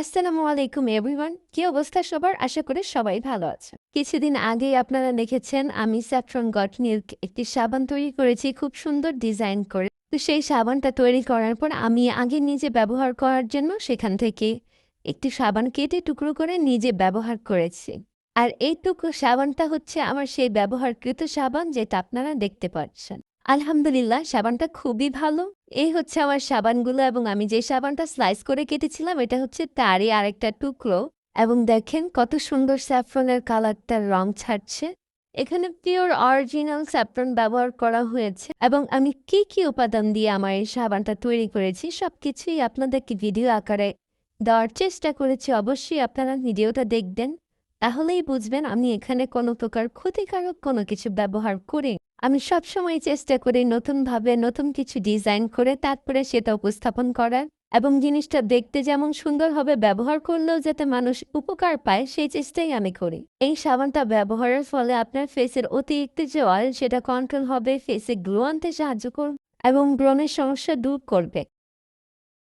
আসসালামু আলাইকুম এভরিওয়ান। কি অবস্থা সবার? আশা করি সবাই ভালো আছে। কিছুদিন আগেই আপনারা দেখেছেন আমি স্যাফরন গঠনির একটি সাবান তৈরি করেছি খুব সুন্দর ডিজাইন করে। তো সেই সাবানটা তৈরি করার পর আমি আগে নিজে ব্যবহার করার জন্য সেখান থেকে একটি সাবান কেটে টুকরো করে নিজে ব্যবহার করেছি। আর এইটুকু সাবানটা হচ্ছে আমার সেই ব্যবহারকৃত সাবান যেটা আপনারা দেখতে পাচ্ছেন। আলহামদুলিল্লাহ সাবানটা খুবই ভালো। এই হচ্ছে আমার সাবানগুলো এবং আমি যে সাবানটা স্লাইস করে কেটেছিলাম এটা হচ্ছে তারই আরেকটা টুকরো এবং দেখেন কত সুন্দর স্যাফরনের কালারটার রং ছাড়ছে। এখানে পিওর অরিজিনাল স্যাফরন ব্যবহার করা হয়েছে এবং আমি কি কি উপাদান দিয়ে আমার এই সাবানটা তৈরি করেছি সবকিছুই আপনাদেরকে ভিডিও আকারে দেওয়ার চেষ্টা করেছি। অবশ্যই আপনারা ভিডিওটা দেখবেন, তাহলেই বুঝবেন আমি এখানে কোনো প্রকার ক্ষতিকারক কোনো কিছু ব্যবহার করি। আমি সবসময় চেষ্টা করি নতুনভাবে নতুন কিছু ডিজাইন করে তারপরে সেটা উপস্থাপন করার এবং জিনিসটা দেখতে যেমন সুন্দর হবে ব্যবহার করলেও যাতে মানুষ উপকার পায় সেই চেষ্টাই আমি করি। এই সাবানটা ব্যবহারের ফলে আপনার ফেসের অতিরিক্ত যে অয়েল সেটা কন্ট্রোল হবে, ফেসে গ্লো আনতে সাহায্য করবে এবং ব্রণের সমস্যা দূর করবে।